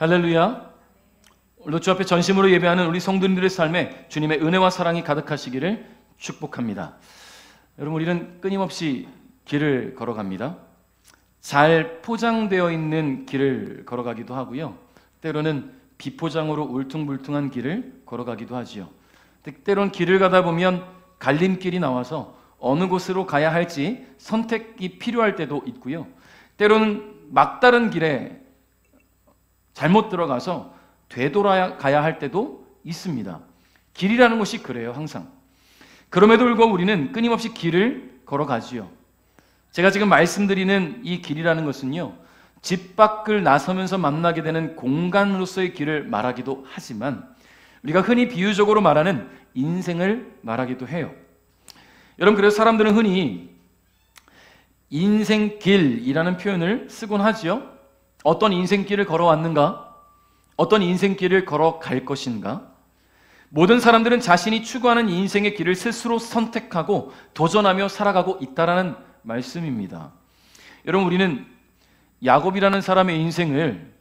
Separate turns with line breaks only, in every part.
할렐루야. 오늘도 주 앞에 전심으로 예배하는 우리 성도님들의 삶에 주님의 은혜와 사랑이 가득하시기를 축복합니다. 여러분, 우리는 끊임없이 길을 걸어갑니다. 잘 포장되어 있는 길을 걸어가기도 하고요, 때로는 비포장으로 울퉁불퉁한 길을 걸어가기도 하지요. 때로는 길을 가다 보면 갈림길이 나와서 어느 곳으로 가야 할지 선택이 필요할 때도 있고요, 때로는 막다른 길에 잘못 들어가서 되돌아가야 할 때도 있습니다. 길이라는 것이 그래요, 항상. 그럼에도 불구하고 우리는 끊임없이 길을 걸어가지요. 제가 지금 말씀드리는 이 길이라는 것은요, 집 밖을 나서면서 만나게 되는 공간으로서의 길을 말하기도 하지만 우리가 흔히 비유적으로 말하는 인생을 말하기도 해요. 여러분, 그래서 사람들은 흔히 인생길이라는 표현을 쓰곤 하지요. 어떤 인생길을 걸어왔는가? 어떤 인생길을 걸어갈 것인가? 모든 사람들은 자신이 추구하는 인생의 길을 스스로 선택하고 도전하며 살아가고 있다라는 말씀입니다. 여러분, 우리는 야곱이라는 사람의 인생을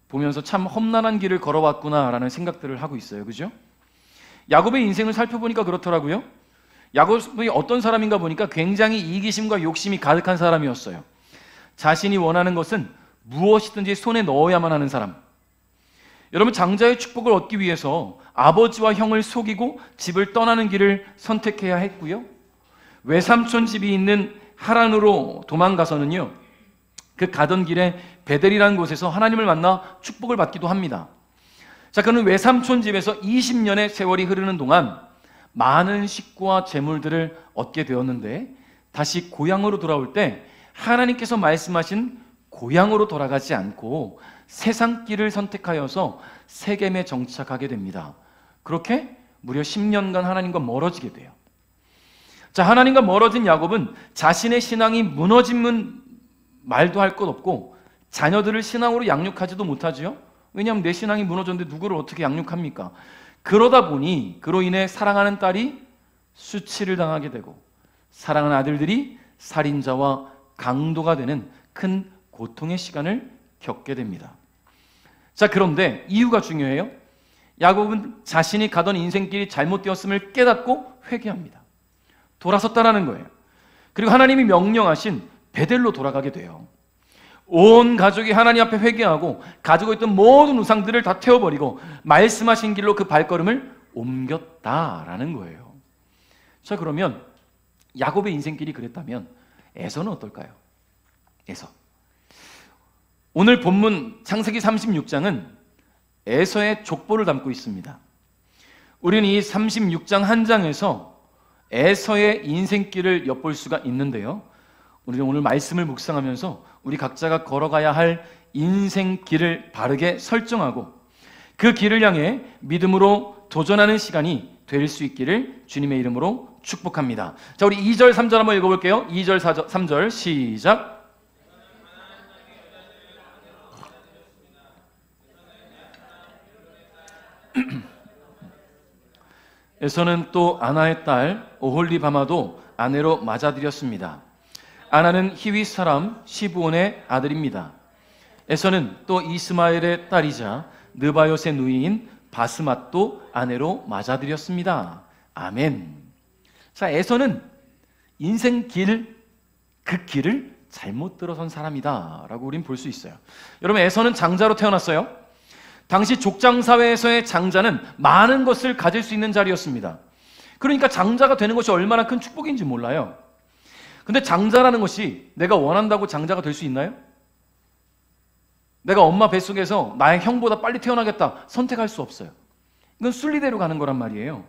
보면서 참 험난한 길을 걸어왔구나라는 생각들을 하고 있어요. 그죠? 야곱의 인생을 살펴보니까 그렇더라고요. 야곱이 어떤 사람인가 보니까 굉장히 이기심과 욕심이 가득한 사람이었어요. 자신이 원하는 것은 무엇이든지 손에 넣어야만 하는 사람. 여러분, 장자의 축복을 얻기 위해서 아버지와 형을 속이고 집을 떠나는 길을 선택해야 했고요, 외삼촌 집이 있는 하란으로 도망가서는요, 그 가던 길에 베델이라는 곳에서 하나님을 만나 축복을 받기도 합니다. 자, 그는 외삼촌 집에서 20년의 세월이 흐르는 동안 많은 식구와 재물들을 얻게 되었는데, 다시 고향으로 돌아올 때 하나님께서 말씀하신 고향으로 돌아가지 않고 세상 길을 선택하여서 세겜에 정착하게 됩니다. 그렇게 무려 10년간 하나님과 멀어지게 돼요. 자, 하나님과 멀어진 야곱은 자신의 신앙이 무너지면 말도 할 것 없고 자녀들을 신앙으로 양육하지도 못하지요. 왜냐하면 내 신앙이 무너졌는데 누구를 어떻게 양육합니까? 그러다 보니 그로 인해 사랑하는 딸이 수치를 당하게 되고 사랑하는 아들들이 살인자와 강도가 되는 큰 고통의 시간을 겪게 됩니다. 자, 그런데 이유가 중요해요. 야곱은 자신이 가던 인생길이 잘못되었음을 깨닫고 회개합니다. 돌아섰다라는 거예요. 그리고 하나님이 명령하신 베델로 돌아가게 돼요. 온 가족이 하나님 앞에 회개하고 가지고 있던 모든 우상들을 다 태워버리고 말씀하신 길로 그 발걸음을 옮겼다라는 거예요. 자, 그러면 야곱의 인생길이 그랬다면 에서는 어떨까요? 에서. 오늘 본문 창세기 36장은 에서의 족보를 담고 있습니다. 우리는 이 36장 한 장에서 에서의 인생길을 엿볼 수가 있는데요, 우리는 오늘 말씀을 묵상하면서 우리 각자가 걸어가야 할 인생길을 바르게 설정하고 그 길을 향해 믿음으로 도전하는 시간이 될 수 있기를 주님의 이름으로 축복합니다. 자, 우리 2절 3절 한번 읽어볼게요. 2절 4절 3절 시작. 에서는 또 아나의 딸 오홀리바마도 아내로 맞아들였습니다. 아나는 히윗 사람 시브온의 아들입니다. 에서는 또 이스마엘의 딸이자 느바요의 누이인 바스맛도 아내로 맞아들였습니다. 아멘. 자, 에서는 인생 길, 그 길을 잘못 들어선 사람이다 라고 우린 볼 수 있어요. 여러분, 에서는 장자로 태어났어요. 당시 족장사회에서의 장자는 많은 것을 가질 수 있는 자리였습니다. 그러니까 장자가 되는 것이 얼마나 큰 축복인지 몰라요. 근데 장자라는 것이 내가 원한다고 장자가 될 수 있나요? 내가 엄마 뱃속에서 나의 형보다 빨리 태어나겠다 선택할 수 없어요. 이건 순리대로 가는 거란 말이에요.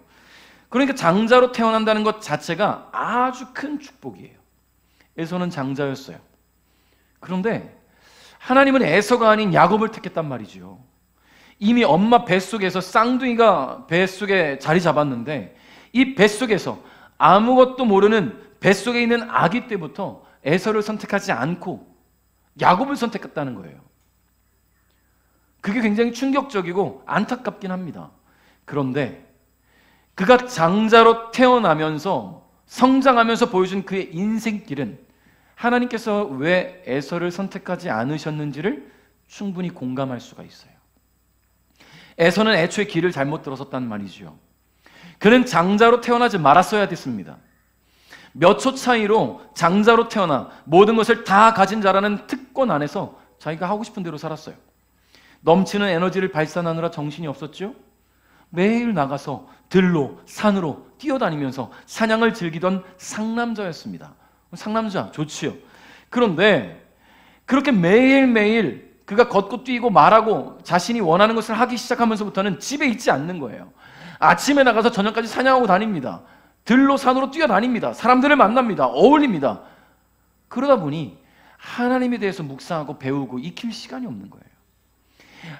그러니까 장자로 태어난다는 것 자체가 아주 큰 축복이에요. 에서는 장자였어요. 그런데 하나님은 에서가 아닌 야곱을 택했단 말이죠. 이미 엄마 뱃속에서 쌍둥이가 뱃속에 자리 잡았는데 이 뱃속에서 아무것도 모르는 뱃속에 있는 아기 때부터 에서를 선택하지 않고 야곱을 선택했다는 거예요. 그게 굉장히 충격적이고 안타깝긴 합니다. 그런데 그가 장자로 태어나면서 성장하면서 보여준 그의 인생길은 하나님께서 왜 에서를 선택하지 않으셨는지를 충분히 공감할 수가 있어요. 에서는 애초에 길을 잘못 들어섰단 말이죠. 그는 장자로 태어나지 말았어야 됐습니다. 몇 초 차이로 장자로 태어나 모든 것을 다 가진 자라는 특권 안에서 자기가 하고 싶은 대로 살았어요. 넘치는 에너지를 발산하느라 정신이 없었죠. 매일 나가서 들로 산으로 뛰어다니면서 사냥을 즐기던 상남자였습니다. 상남자 좋지요. 그런데 그렇게 매일매일 그가 걷고 뛰고 말하고 자신이 원하는 것을 하기 시작하면서부터는 집에 있지 않는 거예요. 아침에 나가서 저녁까지 사냥하고 다닙니다. 들로 산으로 뛰어다닙니다. 사람들을 만납니다. 어울립니다. 그러다 보니 하나님에 대해서 묵상하고 배우고 익힐 시간이 없는 거예요.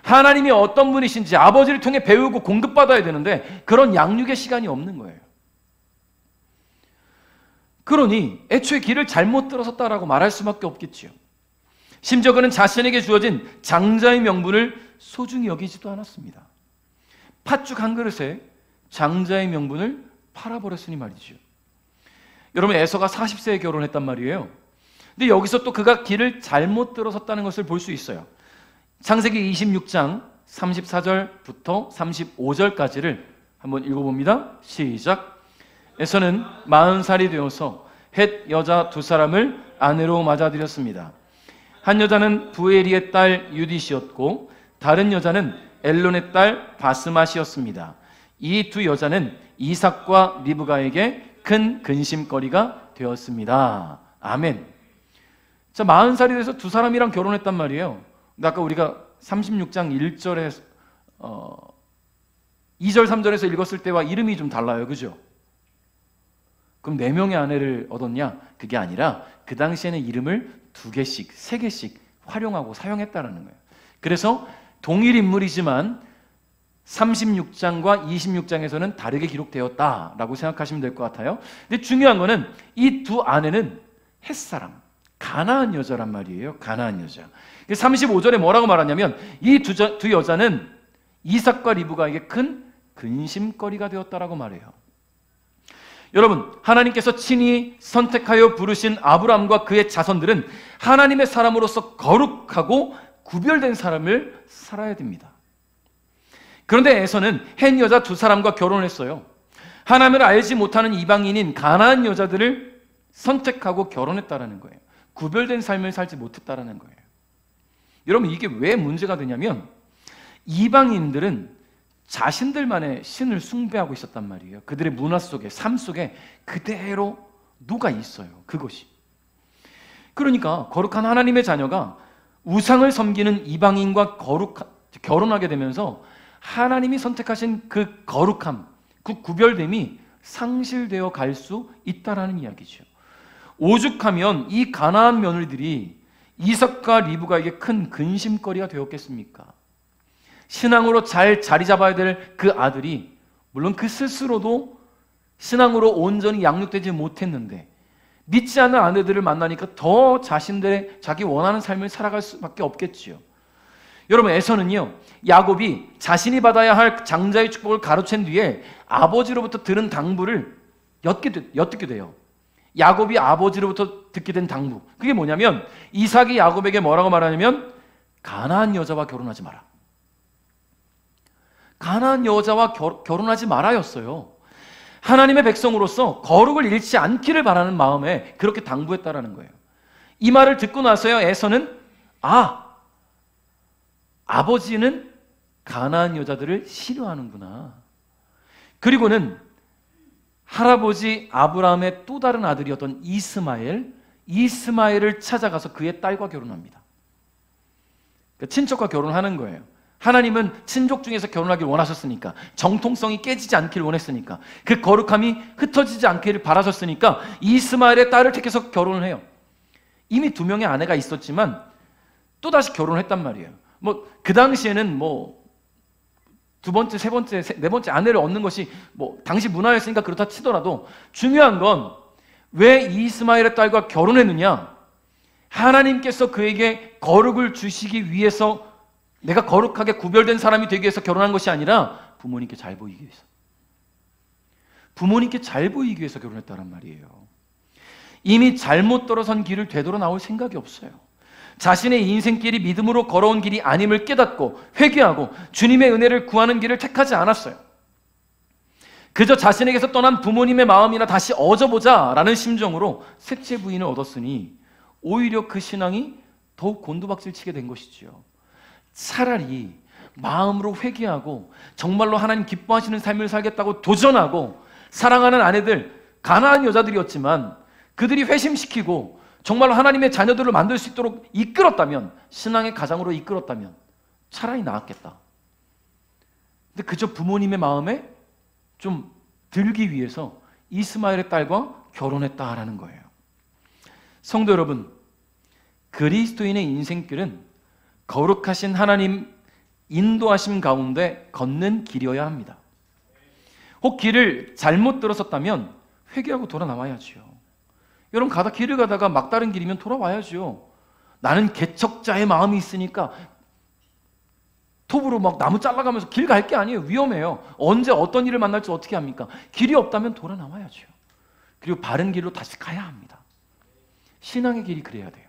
하나님이 어떤 분이신지 아버지를 통해 배우고 공급받아야 되는데 그런 양육의 시간이 없는 거예요. 그러니 애초에 길을 잘못 들어섰다라고 말할 수밖에 없겠지요. 심지어 그는 자신에게 주어진 장자의 명분을 소중히 여기지도 않았습니다. 팥죽 한 그릇에 장자의 명분을 팔아버렸으니 말이죠. 여러분, 에서가 40세에 결혼했단 말이에요. 근데 여기서 또 그가 길을 잘못 들어섰다는 것을 볼 수 있어요. 창세기 26장 34절부터 35절까지를 한번 읽어봅니다. 시작. 에서는 40살이 되어서 헷 여자 두 사람을 아내로 맞아들였습니다. 한 여자는 부에리의 딸 유디시였고 다른 여자는 엘론의 딸 바스맛이었습니다. 이 두 여자는 이삭과 리브가에게 큰 근심거리가 되었습니다. 아멘. 자, 40살이 돼서 두 사람이랑 결혼했단 말이에요. 근데 아까 우리가 36장 1절에 2절 3절에서 읽었을 때와 이름이 좀 달라요. 그죠? 그럼 4명의 아내를 얻었냐? 그게 아니라 그 당시에는 이름을 2개씩, 3개씩 활용하고 사용했다는 거예요. 그래서 동일 인물이지만 36장과 26장에서는 다르게 기록되었다라고 생각하시면 될 것 같아요. 근데 중요한 거는 이 두 아내는 햇사람, 가나안 여자란 말이에요. 가나안 여자. 35절에 뭐라고 말하냐면 이 두 여자는 이삭과 리브가에게 큰 근심거리가 되었다라고 말해요. 여러분, 하나님께서 친히 선택하여 부르신 아브라함과 그의 자손들은 하나님의 사람으로서 거룩하고 구별된 삶을 살아야 됩니다. 그런데 에서는 헷 여자 두 사람과 결혼을 했어요. 하나님을 알지 못하는 이방인인 가나안 여자들을 선택하고 결혼했다라는 거예요. 구별된 삶을 살지 못했다라는 거예요. 여러분, 이게 왜 문제가 되냐면 이방인들은 자신들만의 신을 숭배하고 있었단 말이에요. 그들의 문화 속에, 삶 속에 그대로 녹아 있어요. 그것이. 그러니까 거룩한 하나님의 자녀가 우상을 섬기는 이방인과 결혼하게 되면서 하나님이 선택하신 그 거룩함, 그 구별됨이 상실되어 갈 수 있다라는 이야기죠. 오죽하면 이 가나안 며느리들이 이삭과 리브가에게 큰 근심거리가 되었겠습니까? 신앙으로 잘 자리 잡아야 될 그 아들이 물론 그 스스로도 신앙으로 온전히 양육되지 못했는데 믿지 않는 아내들을 만나니까 더 자신들의 자기 원하는 삶을 살아갈 수밖에 없겠지요. 여러분, 에서는요, 야곱이 자신이 받아야 할 장자의 축복을 가로챈 뒤에 아버지로부터 들은 당부를 엿듣게 돼요. 야곱이 아버지로부터 듣게 된 당부, 그게 뭐냐면 이삭이 야곱에게 뭐라고 말하냐면 가나안 여자와 결혼하지 마라. 가나안 여자와 결혼하지 말아였어요. 하나님의 백성으로서 거룩을 잃지 않기를 바라는 마음에 그렇게 당부했다라는 거예요. 이 말을 듣고 나서야 에서는 아버지는 가나안 여자들을 싫어하는구나. 그리고는 할아버지 아브라함의 또 다른 아들이었던 이스마엘을 찾아가서 그의 딸과 결혼합니다. 그러니까 친척과 결혼하는 거예요. 하나님은 친족 중에서 결혼하기를 원하셨으니까, 정통성이 깨지지 않기를 원했으니까, 그 거룩함이 흩어지지 않기를 바라셨으니까 이스마엘의 딸을 택해서 결혼을 해요. 이미 2명의 아내가 있었지만 또다시 결혼을 했단 말이에요. 그 당시에는 2번째, 3번째, 4번째 아내를 얻는 것이 당시 문화였으니까 그렇다 치더라도 중요한 건 왜 이스마엘의 딸과 결혼했느냐? 하나님께서 그에게 거룩을 주시기 위해서, 내가 거룩하게 구별된 사람이 되기 위해서 결혼한 것이 아니라 부모님께 잘 보이기 위해서. 부모님께 잘 보이기 위해서 결혼했다는 말이에요. 이미 잘못 떨어선 길을 되돌아 나올 생각이 없어요. 자신의 인생길이 믿음으로 걸어온 길이 아님을 깨닫고 회개하고 주님의 은혜를 구하는 길을 택하지 않았어요. 그저 자신에게서 떠난 부모님의 마음이나 다시 얻어보자 라는 심정으로 셋째 부인을 얻었으니 오히려 그 신앙이 더욱 곤두박질 치게 된 것이지요. 차라리 마음으로 회개하고 정말로 하나님 기뻐하시는 삶을 살겠다고 도전하고 사랑하는 아내들, 가난한 여자들이었지만 그들이 회심시키고 정말로 하나님의 자녀들을 만들 수 있도록 이끌었다면, 신앙의 가장으로 이끌었다면 차라리 나았겠다. 근데 그저 부모님의 마음에 좀 들기 위해서 이스마엘의 딸과 결혼했다라는 거예요. 성도 여러분, 그리스도인의 인생길은 거룩하신 하나님 인도하심 가운데 걷는 길이어야 합니다. 혹 길을 잘못 들었었다면 회개하고 돌아 나와야지요. 여러분, 길을 가다가 막다른 길이면 돌아와야죠. 나는 개척자의 마음이 있으니까 톱으로 막 나무 잘라가면서 길 갈 게 아니에요. 위험해요. 언제 어떤 일을 만날지 어떻게 합니까? 길이 없다면 돌아 나와야죠. 그리고 바른 길로 다시 가야 합니다. 신앙의 길이 그래야 돼요.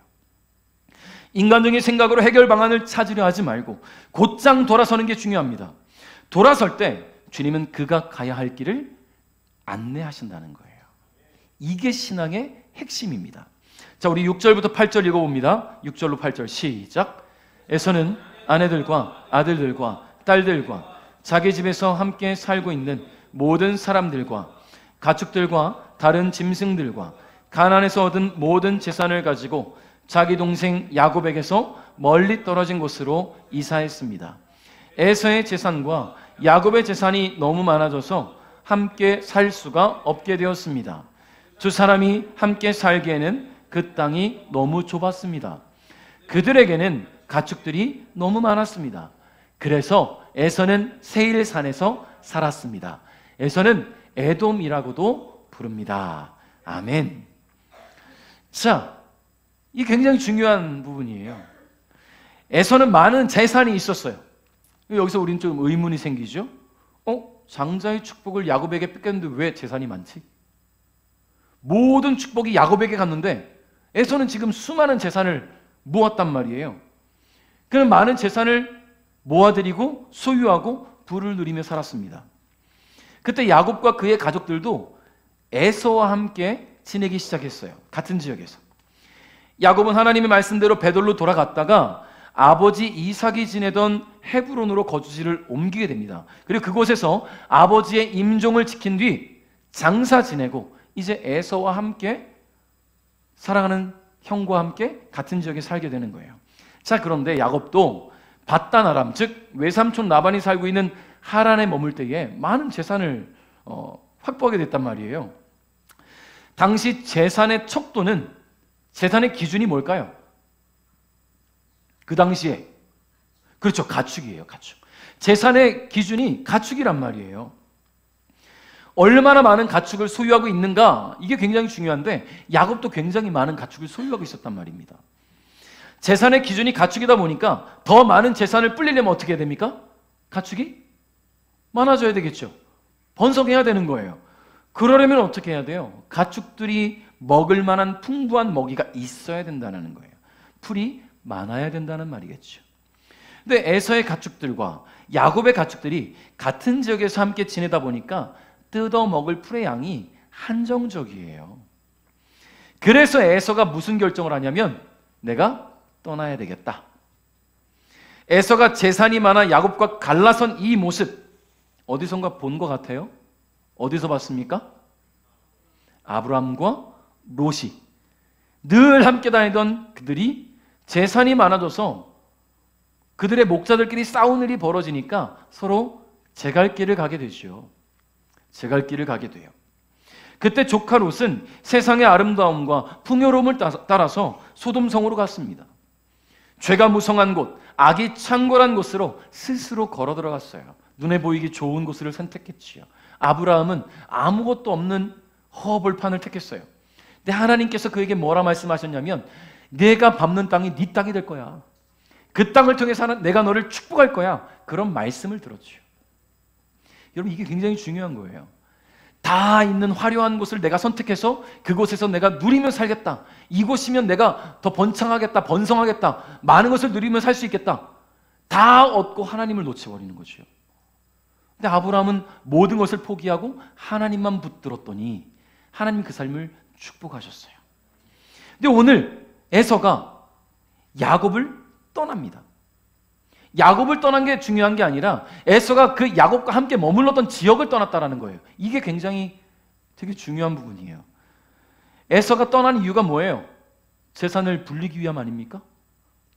인간적인 생각으로 해결 방안을 찾으려 하지 말고 곧장 돌아서는 게 중요합니다. 돌아설 때 주님은 그가 가야 할 길을 안내하신다는 거예요. 이게 신앙의 핵심입니다. 자, 우리 6절부터 8절 읽어봅니다. 6절로 8절 시작. 에서는 아내들과 아들들과 딸들과 자기 집에서 함께 살고 있는 모든 사람들과 가축들과 다른 짐승들과 가나안에서 얻은 모든 재산을 가지고 자기 동생 야곱에게서 멀리 떨어진 곳으로 이사했습니다. 에서의 재산과 야곱의 재산이 너무 많아져서 함께 살 수가 없게 되었습니다. 두 사람이 함께 살기에는 그 땅이 너무 좁았습니다. 그들에게는 가축들이 너무 많았습니다. 그래서 에서는 세일산에서 살았습니다. 에서는 에돔이라고도 부릅니다. 아멘. 자, 이 굉장히 중요한 부분이에요. 에서는 많은 재산이 있었어요. 여기서 우리는 좀 의문이 생기죠. 장자의 축복을 야곱에게 뺏겼는데 왜 재산이 많지? 모든 축복이 야곱에게 갔는데 에서는 지금 수많은 재산을 모았단 말이에요. 그는 많은 재산을 모아들이고 소유하고 부를 누리며 살았습니다. 그때 야곱과 그의 가족들도 에서와 함께 지내기 시작했어요. 같은 지역에서. 야곱은 하나님의 말씀대로 베들로 돌아갔다가 아버지 이삭이 지내던 헤브론으로 거주지를 옮기게 됩니다. 그리고 그곳에서 아버지의 임종을 지킨 뒤 장사 지내고 이제 에서와 함께 사랑하는 형과 함께 같은 지역에 살게 되는 거예요. 자, 그런데 야곱도 밧단 아람, 즉 외삼촌 라반이 살고 있는 하란에 머물 때에 많은 재산을 확보하게 됐단 말이에요. 당시 재산의 척도는, 재산의 기준이 뭘까요? 그 당시에, 그렇죠, 가축이에요. 가축. 재산의 기준이 가축이란 말이에요. 얼마나 많은 가축을 소유하고 있는가, 이게 굉장히 중요한데 야곱도 굉장히 많은 가축을 소유하고 있었단 말입니다. 재산의 기준이 가축이다 보니까 더 많은 재산을 불리려면 어떻게 해야 됩니까? 가축이 많아져야 되겠죠. 번성해야 되는 거예요. 그러려면 어떻게 해야 돼요? 가축들이 먹을 만한 풍부한 먹이가 있어야 된다는 거예요. 풀이 많아야 된다는 말이겠죠. 근데 에서의 가축들과 야곱의 가축들이 같은 지역에서 함께 지내다 보니까 뜯어 먹을 풀의 양이 한정적이에요. 그래서 에서가 무슨 결정을 하냐면 내가 떠나야 되겠다. 에서가 재산이 많아 야곱과 갈라선 이 모습 어디선가 본 것 같아요? 어디서 봤습니까? 아브라함과 롯이 늘 함께 다니던 그들이 재산이 많아져서 그들의 목자들끼리 싸우는 일이 벌어지니까 서로 제 갈 길을 가게 되죠. 제 갈 길을 가게 돼요. 그때 조카 롯은 세상의 아름다움과 풍요로움을 따라서 소돔성으로 갔습니다. 죄가 무성한 곳, 악이 창궐한 곳으로 스스로 걸어 들어갔어요. 눈에 보이기 좋은 곳을 선택했지요. 아브라함은 아무것도 없는 허벌판을 택했어요. 근데 하나님께서 그에게 뭐라 말씀하셨냐면 내가 밟는 땅이 네 땅이 될 거야. 그 땅을 통해서 내가 너를 축복할 거야. 그런 말씀을 들었죠. 여러분, 이게 굉장히 중요한 거예요. 다 있는 화려한 곳을 내가 선택해서 그곳에서 내가 누리며 살겠다. 이곳이면 내가 더 번창하겠다, 번성하겠다, 많은 것을 누리며 살 수 있겠다. 다 얻고 하나님을 놓쳐버리는 거죠. 근데 아브라함은 모든 것을 포기하고 하나님만 붙들었더니 하나님 그 삶을 축복하셨어요. 근데 오늘 에서가 야곱을 떠납니다. 야곱을 떠난 게 중요한 게 아니라 에서가 그 야곱과 함께 머물렀던 지역을 떠났다는 거예요. 이게 굉장히 되게 중요한 부분이에요. 에서가 떠난 이유가 뭐예요? 재산을 불리기 위함 아닙니까?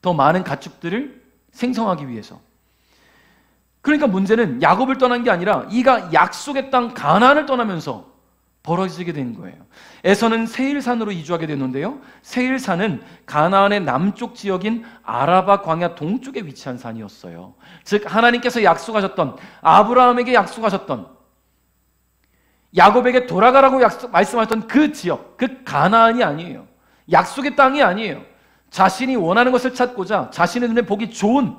더 많은 가축들을 생성하기 위해서. 그러니까 문제는 야곱을 떠난 게 아니라 이가 약속의 땅 가나안을 떠나면서 벌어지게 된 거예요. 에서는 세일산으로 이주하게 됐는데요. 세일산은 가나안의 남쪽 지역인 아라바 광야 동쪽에 위치한 산이었어요. 즉 하나님께서 약속하셨던, 아브라함에게 약속하셨던, 야곱에게 돌아가라고 말씀하셨던 그 지역, 그 가나안이 아니에요. 약속의 땅이 아니에요. 자신이 원하는 것을 찾고자 자신의 눈에 보기 좋은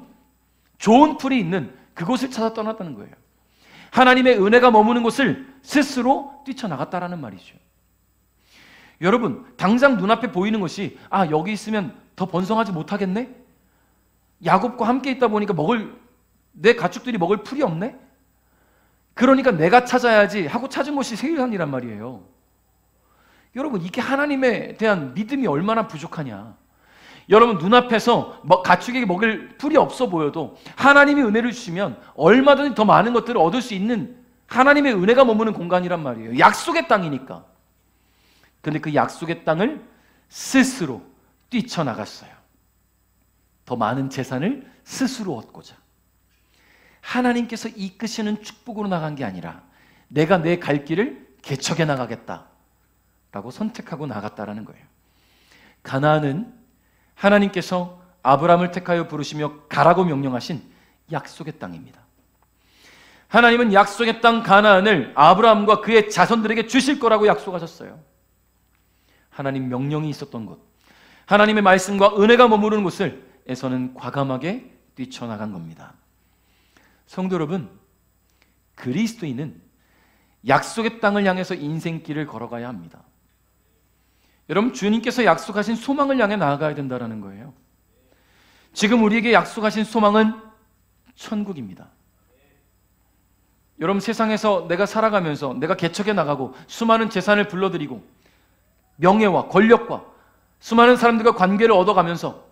풀이 있는 그곳을 찾아 떠났다는 거예요. 하나님의 은혜가 머무는 곳을 스스로 뛰쳐나갔다라는 말이죠. 여러분, 당장 눈앞에 보이는 것이 여기 있으면 더 번성하지 못하겠네? 야곱과 함께 있다 보니까 내 가축들이 먹을 풀이 없네? 그러니까 내가 찾아야지 하고 찾은 곳이 세일산이란 말이에요. 여러분, 이게 하나님에 대한 믿음이 얼마나 부족하냐. 여러분, 눈앞에서 가축에게 먹을 풀이 없어 보여도 하나님이 은혜를 주시면 얼마든지 더 많은 것들을 얻을 수 있는 하나님의 은혜가 머무는 공간이란 말이에요. 약속의 땅이니까. 그런데 그 약속의 땅을 스스로 뛰쳐나갔어요. 더 많은 재산을 스스로 얻고자. 하나님께서 이끄시는 축복으로 나간 게 아니라 내가 내 갈 길을 개척해 나가겠다라고 선택하고 나갔다라는 거예요. 가나안은 하나님께서 아브라함을 택하여 부르시며 가라고 명령하신 약속의 땅입니다. 하나님은 약속의 땅 가나안을 아브라함과 그의 자손들에게 주실 거라고 약속하셨어요. 하나님 명령이 있었던 곳, 하나님의 말씀과 은혜가 머무르는 곳을 에서는 과감하게 뛰쳐나간 겁니다. 성도 여러분, 그리스도인은 약속의 땅을 향해서 인생길을 걸어가야 합니다. 여러분, 주님께서 약속하신 소망을 향해 나아가야 된다는 거예요. 지금 우리에게 약속하신 소망은 천국입니다. 여러분, 세상에서 내가 살아가면서 내가 개척해 나가고 수많은 재산을 불러들이고 명예와 권력과 수많은 사람들과 관계를 얻어가면서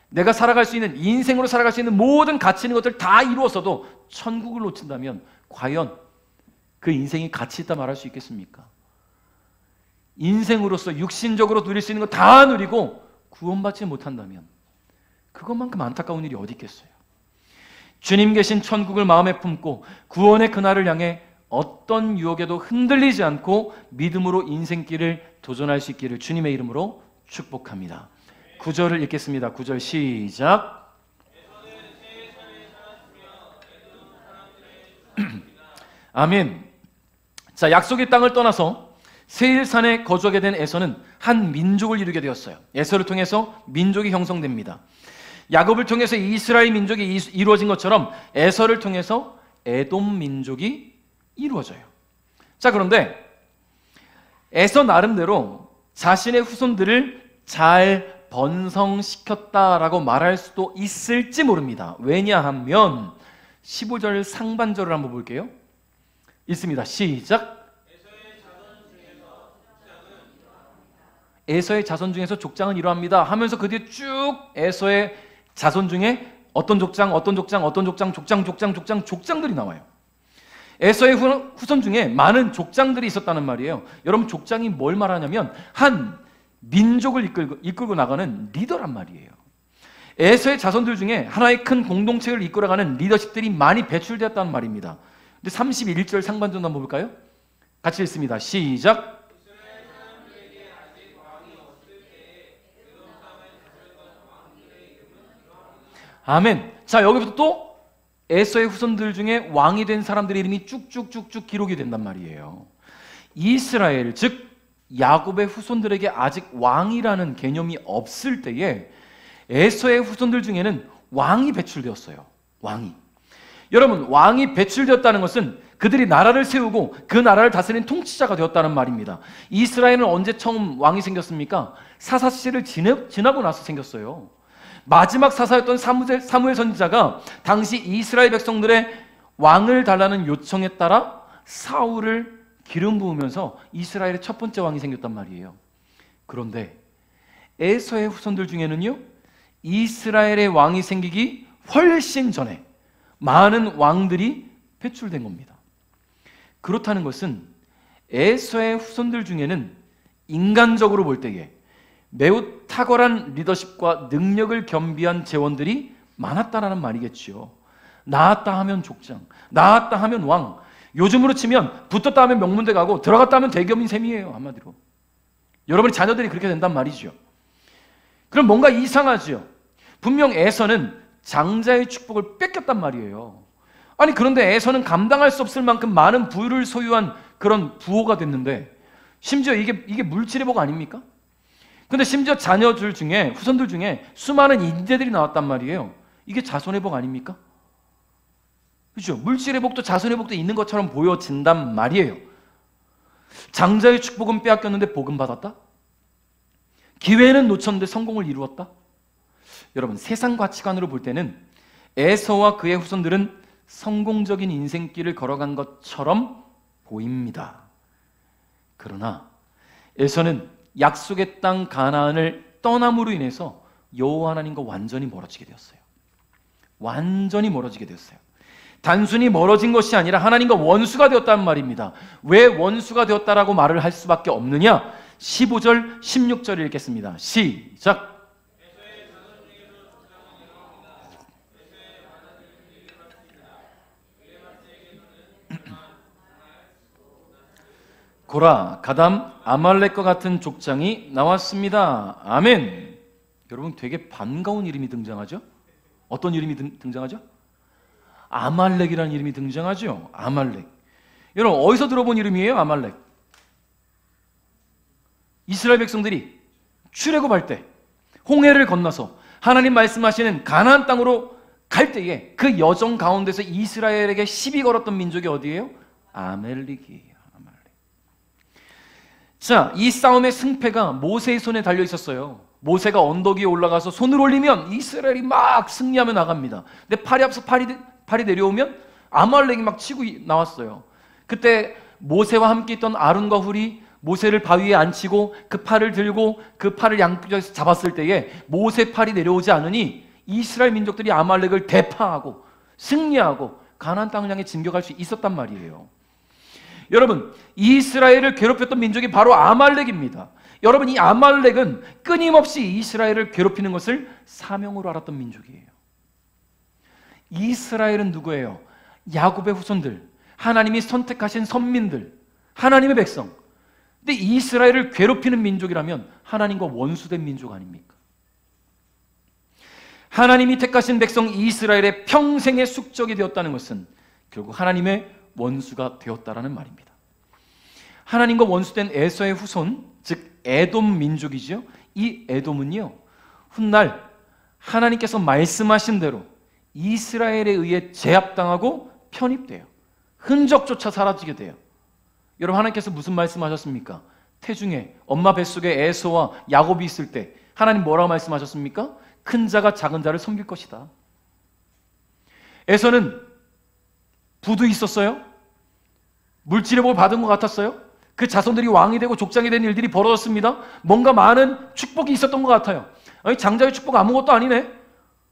내가 살아갈 수 있는, 인생으로 살아갈 수 있는 모든 가치 있는 것들 다 이루었어도 천국을 놓친다면 과연 그 인생이 가치 있다 말할 수 있겠습니까? 인생으로서 육신적으로 누릴 수 있는 거 다 누리고 구원받지 못한다면 그것만큼 안타까운 일이 어디 있겠어요? 주님 계신 천국을 마음에 품고 구원의 그날을 향해 어떤 유혹에도 흔들리지 않고 믿음으로 인생길을 도전할 수 있기를 주님의 이름으로 축복합니다. 9절을 읽겠습니다. 9절 시작. 아멘. 자, 약속의 땅을 떠나서 세일산에 거주하게 된 에서는 한 민족을 이루게 되었어요. 에서를 통해서 민족이 형성됩니다. 야곱을 통해서 이스라엘 민족이 이루어진 것처럼 에서를 통해서 에돔 민족이 이루어져요. 자, 그런데 에서 나름대로 자신의 후손들을 잘 번성시켰다라고 말할 수도 있을지 모릅니다. 왜냐하면 15절 상반절을 한번 볼게요. 있습니다. 시작. 에서의 자손 중에서 족장은 이러합니다 하면서 그 뒤에 쭉 에서의 자손 중에 어떤 족장, 어떤 족장, 어떤 족장, 족장들이 나와요. 에서의 후손 중에 많은 족장들이 있었다는 말이에요. 여러분, 족장이 뭘 말하냐면 한 민족을 이끌고 나가는 리더란 말이에요. 에서의 자손들 중에 하나의 큰 공동체를 이끌어가는 리더십들이 많이 배출되었다는 말입니다. 근데 31절 상반절 한번 볼까요? 같이 읽습니다. 시작. 아멘. 자, 여기부터 또 에서의 후손들 중에 왕이 된 사람들의 이름이 쭉쭉쭉쭉 기록이 된단 말이에요. 이스라엘, 즉 야곱의 후손들에게 아직 왕이라는 개념이 없을 때에 에서의 후손들 중에는 왕이 배출되었어요. 왕이. 여러분, 왕이 배출되었다는 것은 그들이 나라를 세우고 그 나라를 다스리는 통치자가 되었다는 말입니다. 이스라엘은 언제 처음 왕이 생겼습니까? 사사시대를 지나고 나서 생겼어요. 마지막 사사였던 사무엘 선지자가 당시 이스라엘 백성들의 왕을 달라는 요청에 따라 사울을 기름 부으면서 이스라엘의 첫 번째 왕이 생겼단 말이에요. 그런데 에서의 후손들 중에는요, 이스라엘의 왕이 생기기 훨씬 전에 많은 왕들이 배출된 겁니다. 그렇다는 것은 에서의 후손들 중에는 인간적으로 볼 때에 매우 탁월한 리더십과 능력을 겸비한 제원들이 많았다라는 말이겠지요. 나왔다 하면 족장, 나왔다 하면 왕, 요즘으로 치면 붙었다 하면 명문대 가고 들어갔다 하면 대기업인 셈이에요, 한마디로. 여러분의 자녀들이 그렇게 된단 말이죠. 그럼 뭔가 이상하지요. 분명 에서는 장자의 축복을 뺏겼단 말이에요. 아니, 그런데 에서는 감당할 수 없을 만큼 많은 부를 소유한 그런 부호가 됐는데, 심지어 이게 물질의 복 아닙니까? 근데 심지어 자녀들 중에, 후손들 중에 수많은 인재들이 나왔단 말이에요. 이게 자손의 복 아닙니까? 그렇죠? 물질의 복도 자손의 복도 있는 것처럼 보여진단 말이에요. 장자의 축복은 빼앗겼는데 복은 받았다? 기회는 놓쳤는데 성공을 이루었다? 여러분, 세상 가치관으로 볼 때는 에서와 그의 후손들은 성공적인 인생길을 걸어간 것처럼 보입니다. 그러나 에서는 약속의 땅 가나안을 떠남으로 인해서 여호와 하나님과 완전히 멀어지게 되었어요. 완전히 멀어지게 되었어요. 단순히 멀어진 것이 아니라 하나님과 원수가 되었다는 말입니다. 왜 원수가 되었다라고 말을 할 수밖에 없느냐? 15절, 16절 읽겠습니다. 시작! 고라, 가담, 아말렉과 같은 족장이 나왔습니다. 아멘. 여러분, 되게 반가운 이름이 등장하죠? 어떤 이름이 등장하죠? 아말렉이라는 이름이 등장하죠. 아말렉. 여러분, 어디서 들어본 이름이에요? 아말렉. 이스라엘 백성들이 출애굽할 때 홍해를 건너서 하나님 말씀하시는 가나안 땅으로 갈 때에 그 여정 가운데서 이스라엘에게 시비 걸었던 민족이 어디예요? 아말렉이에요. 아말렉. 자, 이 싸움의 승패가 모세의 손에 달려 있었어요. 모세가 언덕 위에 올라가서 손을 올리면 이스라엘이 막 승리하며 나갑니다. 근데 팔이 앞서 팔이 내려오면 아말렉이 막 치고 나왔어요. 그때 모세와 함께 있던 아론과 훌이 모세를 바위에 앉히고 그 팔을 들고 그 팔을 양쪽에서 잡았을 때에 모세 팔이 내려오지 않으니 이스라엘 민족들이 아말렉을 대파하고 승리하고 가나안 땅을 향해 진격할 수 있었단 말이에요. 여러분, 이스라엘을 괴롭혔던 민족이 바로 아말렉입니다. 여러분, 이 아말렉은 끊임없이 이스라엘을 괴롭히는 것을 사명으로 알았던 민족이에요. 이스라엘은 누구예요? 야곱의 후손들, 하나님이 선택하신 선민들, 하나님의 백성. 근데 이스라엘을 괴롭히는 민족이라면 하나님과 원수된 민족 아닙니까? 하나님이 택하신 백성 이스라엘의 평생의 숙적이 되었다는 것은 결국 하나님의 원수가 되었다라는 말입니다. 하나님과 원수된 에서의 후손, 즉 에돔 민족이죠. 이 에돔은요, 훗날 하나님께서 말씀하신 대로 이스라엘에 의해 제압당하고 편입돼요. 흔적조차 사라지게 돼요. 여러분, 하나님께서 무슨 말씀하셨습니까? 태중에 엄마 뱃속에 에서와 야곱이 있을 때 하나님 뭐라고 말씀하셨습니까? 큰 자가 작은 자를 섬길 것이다. 에서는 부도 있었어요. 물질의 복을 받은 것 같았어요. 그 자손들이 왕이 되고 족장이 된 일들이 벌어졌습니다. 뭔가 많은 축복이 있었던 것 같아요. 아니, 장자의 축복 아무것도 아니네.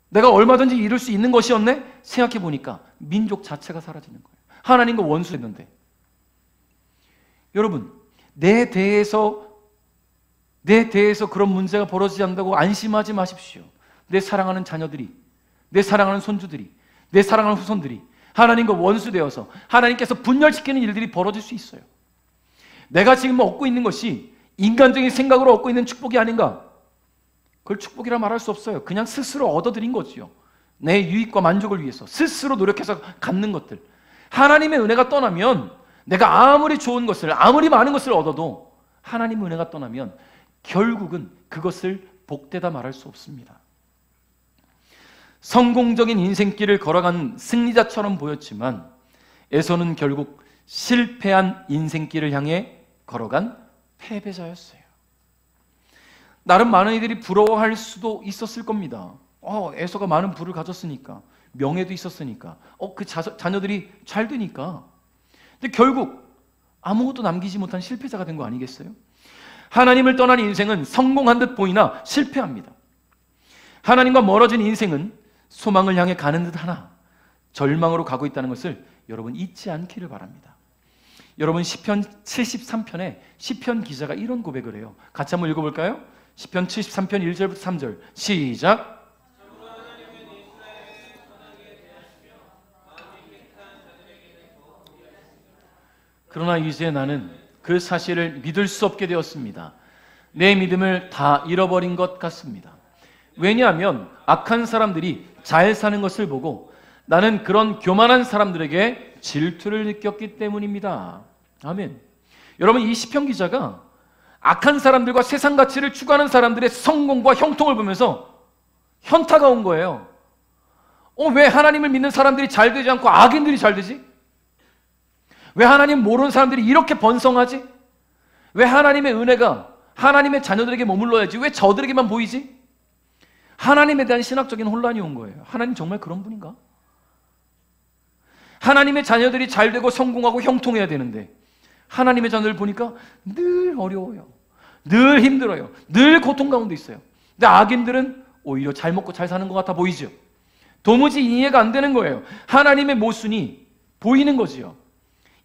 내가 얼마든지 이룰 수 있는 것이었네. 생각해보니까 민족 자체가 사라지는 거예요. 하나님과 원수했는데. 여러분, 내 대해서 그런 문제가 벌어지지 않는다고 안심하지 마십시오. 내 사랑하는 자녀들이, 내 사랑하는 손주들이, 내 사랑하는 후손들이 하나님과 원수되어서 하나님께서 분열시키는 일들이 벌어질 수 있어요. 내가 지금 얻고 있는 것이 인간적인 생각으로 얻고 있는 축복이 아닌가? 그걸 축복이라 말할 수 없어요. 그냥 스스로 얻어들인 거지요. 내 유익과 만족을 위해서 스스로 노력해서 갖는 것들. 하나님의 은혜가 떠나면 내가 아무리 좋은 것을, 아무리 많은 것을 얻어도 하나님의 은혜가 떠나면 결국은 그것을 복되다 말할 수 없습니다. 성공적인 인생길을 걸어간 승리자처럼 보였지만 에서는 결국 실패한 인생길을 향해 걸어간 패배자였어요. 나름 많은 이들이 부러워할 수도 있었을 겁니다. 에서가 많은 부를 가졌으니까, 명예도 있었으니까, 그 자녀들이 잘 되니까. 근데 결국 아무것도 남기지 못한 실패자가 된 거 아니겠어요? 하나님을 떠난 인생은 성공한 듯 보이나 실패합니다. 하나님과 멀어진 인생은 소망을 향해 가는 듯 하나 절망으로 가고 있다는 것을 여러분 잊지 않기를 바랍니다. 여러분 시편 73편에 시편 기자가 이런 고백을 해요. 같이 한번 읽어볼까요? 시편 73편 1절부터 3절 시작. 그러나 이제 나는 그 사실을 믿을 수 없게 되었습니다. 내 믿음을 다 잃어버린 것 같습니다. 왜냐하면 악한 사람들이 잘 사는 것을 보고 나는 그런 교만한 사람들에게 질투를 느꼈기 때문입니다. 아멘. 여러분, 이 시편 기자가 악한 사람들과 세상 가치를 추구하는 사람들의 성공과 형통을 보면서 현타가 온 거예요. 왜 하나님을 믿는 사람들이 잘 되지 않고 악인들이 잘 되지? 왜 하나님 모르는 사람들이 이렇게 번성하지? 왜 하나님의 은혜가 하나님의 자녀들에게 머물러야지 왜 저들에게만 보이지? 하나님에 대한 신학적인 혼란이 온 거예요. 하나님 정말 그런 분인가? 하나님의 자녀들이 잘 되고 성공하고 형통해야 되는데 하나님의 자녀들 보니까 늘 어려워요. 늘 힘들어요. 늘 고통 가운데 있어요. 근데 악인들은 오히려 잘 먹고 잘 사는 것 같아 보이죠? 도무지 이해가 안 되는 거예요. 하나님의 모순이 보이는 거지요.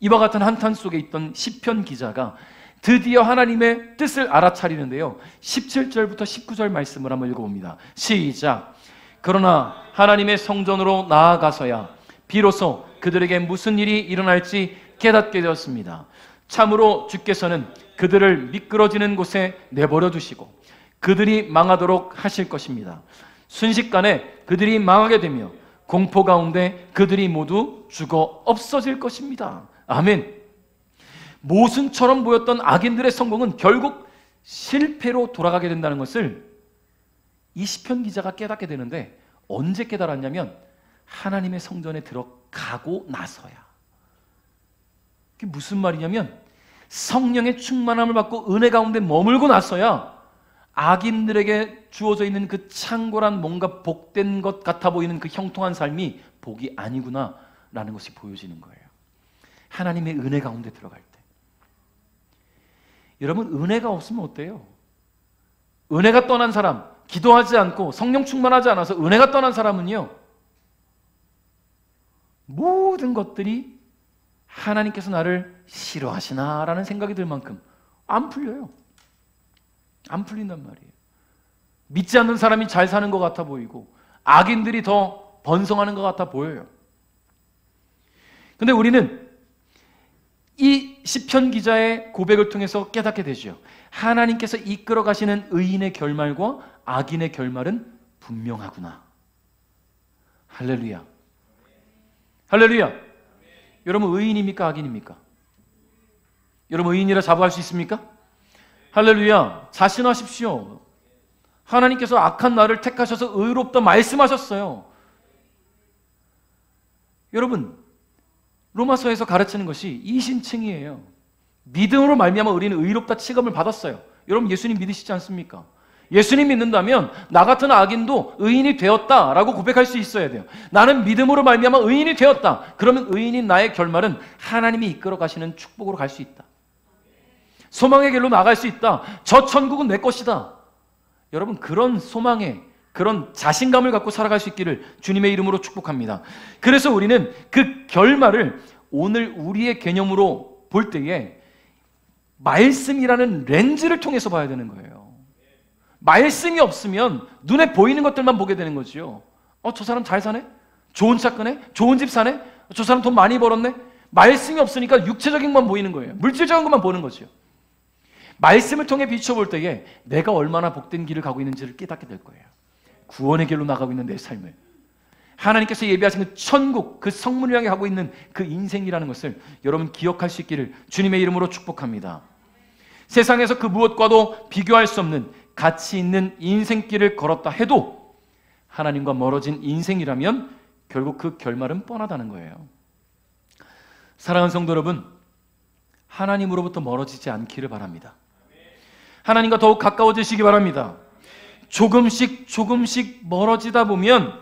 이와 같은 한탄 속에 있던 시편 기자가 드디어 하나님의 뜻을 알아차리는데요. 17절부터 19절 말씀을 한번 읽어봅니다. 시작. 그러나 하나님의 성전으로 나아가서야 비로소 그들에게 무슨 일이 일어날지 깨닫게 되었습니다. 참으로 주께서는 그들을 미끄러지는 곳에 내버려 두시고 그들이 망하도록 하실 것입니다. 순식간에 그들이 망하게 되며 공포 가운데 그들이 모두 죽어 없어질 것입니다. 아멘. 모순처럼 보였던 악인들의 성공은 결국 실패로 돌아가게 된다는 것을 이 시편 기자가 깨닫게 되는데 언제 깨달았냐면 하나님의 성전에 들어가고 나서야. 그게 무슨 말이냐면 성령의 충만함을 받고 은혜 가운데 머물고 나서야 악인들에게 주어져 있는 그 창고란 뭔가 복된 것 같아 보이는 그 형통한 삶이 복이 아니구나 라는 것이 보여지는 거예요. 하나님의 은혜 가운데 들어갈 때. 여러분, 은혜가 없으면 어때요? 은혜가 떠난 사람, 기도하지 않고 성령 충만하지 않아서 은혜가 떠난 사람은요, 모든 것들이 하나님께서 나를 싫어하시나 라는 생각이 들 만큼 안 풀려요. 안 풀린단 말이에요. 믿지 않는 사람이 잘 사는 것 같아 보이고 악인들이 더 번성하는 것 같아 보여요. 근데 우리는 이 시편 기자의 고백을 통해서 깨닫게 되죠. 하나님께서 이끌어 가시는 의인의 결말과 악인의 결말은 분명하구나. 할렐루야. 할렐루야. 여러분, 의인입니까? 악인입니까? 여러분, 의인이라 자부할 수 있습니까? 할렐루야. 자신하십시오. 하나님께서 악한 나를 택하셔서 의롭다 말씀하셨어요. 여러분, 로마서에서 가르치는 것이 이신칭이에요. 믿음으로 말미암아 우리는 의롭다 칭함을 받았어요. 여러분, 예수님 믿으시지 않습니까? 예수님 믿는다면 나 같은 악인도 의인이 되었다라고 고백할 수 있어야 돼요. 나는 믿음으로 말미암아 의인이 되었다. 그러면 의인인 나의 결말은 하나님이 이끌어 가시는 축복으로 갈 수 있다. 소망의 길로 나갈 수 있다. 저 천국은 내 것이다. 여러분, 그런 소망에 그런 자신감을 갖고 살아갈 수 있기를 주님의 이름으로 축복합니다. 그래서 우리는 그 결말을 오늘 우리의 개념으로 볼 때에 말씀이라는 렌즈를 통해서 봐야 되는 거예요. 말씀이 없으면 눈에 보이는 것들만 보게 되는 거죠. 저 사람 잘 사네? 좋은 차 끄네? 좋은 집 사네? 저 사람 돈 많이 벌었네? 말씀이 없으니까 육체적인 것만 보이는 거예요. 물질적인 것만 보는 거죠. 말씀을 통해 비춰볼 때에 내가 얼마나 복된 길을 가고 있는지를 깨닫게 될 거예요. 구원의 길로 나가고 있는 내 삶을, 하나님께서 예비하신 그 천국, 그 성문을 향해 가고 있는 그 인생이라는 것을 여러분 기억할 수 있기를 주님의 이름으로 축복합니다. 세상에서 그 무엇과도 비교할 수 없는 가치 있는 인생길을 걸었다 해도 하나님과 멀어진 인생이라면 결국 그 결말은 뻔하다는 거예요. 사랑하는 성도 여러분, 하나님으로부터 멀어지지 않기를 바랍니다. 하나님과 더욱 가까워지시기 바랍니다. 조금씩 멀어지다 보면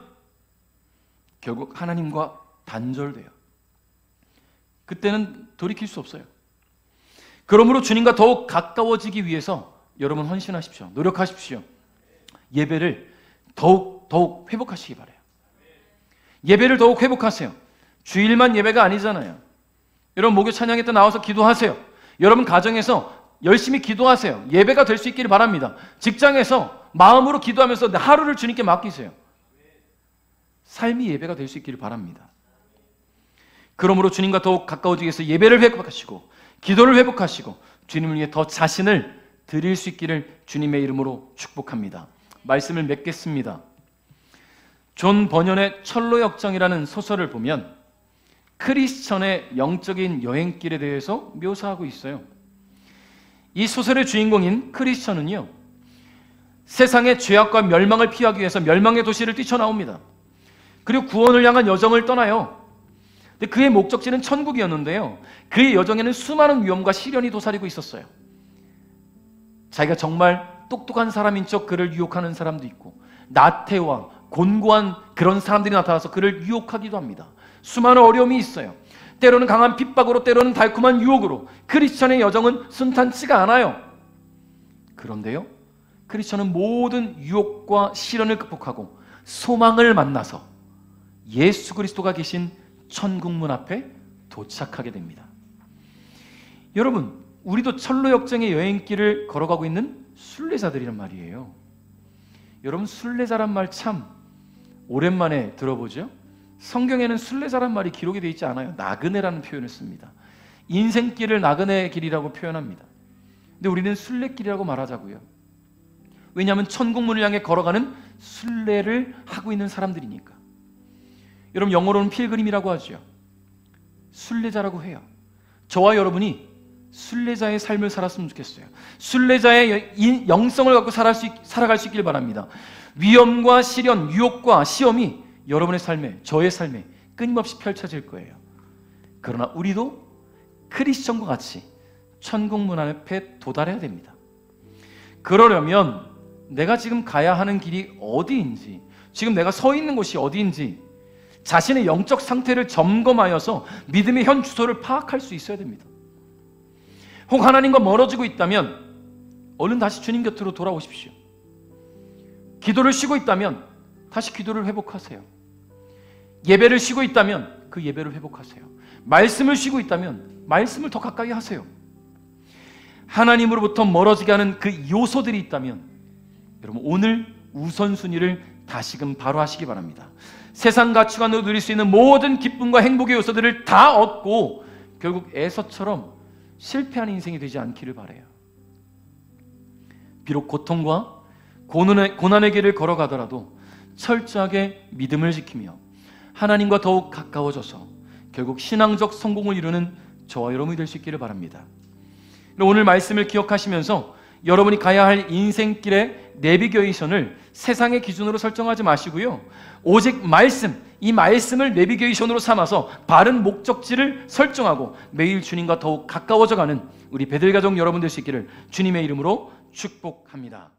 결국 하나님과 단절돼요. 그때는 돌이킬 수 없어요. 그러므로 주님과 더욱 가까워지기 위해서 여러분 헌신하십시오. 노력하십시오. 예배를 더욱 회복하시기 바라요. 예배를 더욱 회복하세요. 주일만 예배가 아니잖아요. 여러분 목요 찬양회 때 나와서 기도하세요. 여러분 가정에서 열심히 기도하세요. 예배가 될 수 있기를 바랍니다. 직장에서 마음으로 기도하면서 하루를 주님께 맡기세요. 삶이 예배가 될 수 있기를 바랍니다. 그러므로 주님과 더욱 가까워지기 위해서 예배를 회복하시고 기도를 회복하시고 주님을 위해 더 자신을 드릴 수 있기를 주님의 이름으로 축복합니다. 말씀을 맺겠습니다. 존 버년의 철로 역정이라는 소설을 보면 크리스천의 영적인 여행길에 대해서 묘사하고 있어요. 이 소설의 주인공인 크리스천은요, 세상의 죄악과 멸망을 피하기 위해서 멸망의 도시를 뛰쳐나옵니다. 그리고 구원을 향한 여정을 떠나요. 근데 그의 목적지는 천국이었는데요, 그의 여정에는 수많은 위험과 시련이 도사리고 있었어요. 자기가 정말 똑똑한 사람인 척 그를 유혹하는 사람도 있고, 나태와 곤고한 그런 사람들이 나타나서 그를 유혹하기도 합니다. 수많은 어려움이 있어요. 때로는 강한 핍박으로, 때로는 달콤한 유혹으로 크리스천의 여정은 순탄치가 않아요. 그런데요, 크리스천은 모든 유혹과 시련을 극복하고 소망을 만나서 예수 그리스도가 계신 천국문 앞에 도착하게 됩니다. 여러분, 우리도 철로 역정의 여행길을 걸어가고 있는 순례자들이란 말이에요. 여러분, 순례자란 말 참 오랜만에 들어보죠? 성경에는 순례자란 말이 기록이 되어 있지 않아요. 나그네라는 표현을 씁니다. 인생길을 나그네 길이라고 표현합니다. 근데 우리는 순례길이라고 말하자고요. 왜냐하면 천국문을 향해 걸어가는 순례를 하고 있는 사람들이니까. 여러분, 영어로는 필그림이라고 하죠. 순례자라고 해요. 저와 여러분이 순례자의 삶을 살았으면 좋겠어요. 순례자의 영성을 갖고 살아갈 수 있길 바랍니다. 위험과 시련, 유혹과 시험이 여러분의 삶에, 저의 삶에 끊임없이 펼쳐질 거예요. 그러나 우리도 크리스천과 같이 천국문 앞에 도달해야 됩니다. 그러려면 내가 지금 가야 하는 길이 어디인지, 지금 내가 서 있는 곳이 어디인지 자신의 영적 상태를 점검하여서 믿음의 현 주소를 파악할 수 있어야 됩니다. 혹 하나님과 멀어지고 있다면 얼른 다시 주님 곁으로 돌아오십시오. 기도를 쉬고 있다면 다시 기도를 회복하세요. 예배를 쉬고 있다면 그 예배를 회복하세요. 말씀을 쉬고 있다면 말씀을 더 가까이 하세요. 하나님으로부터 멀어지게 하는 그 요소들이 있다면 여러분, 오늘 우선순위를 다시금 바로 하시기 바랍니다. 세상 가치관으로 누릴 수 있는 모든 기쁨과 행복의 요소들을 다 얻고 결국 에서처럼 실패한 인생이 되지 않기를 바라요. 비록 고통과 고난의 길을 걸어가더라도 철저하게 믿음을 지키며 하나님과 더욱 가까워져서 결국 신앙적 성공을 이루는 저와 여러분이 될 수 있기를 바랍니다. 오늘 말씀을 기억하시면서 여러분이 가야 할 인생길의 내비게이션을 세상의 기준으로 설정하지 마시고요, 오직 말씀, 이 말씀을 내비게이션으로 삼아서 바른 목적지를 설정하고 매일 주님과 더욱 가까워져가는 우리 베들가족 여러분 될 수 있기를 주님의 이름으로 축복합니다.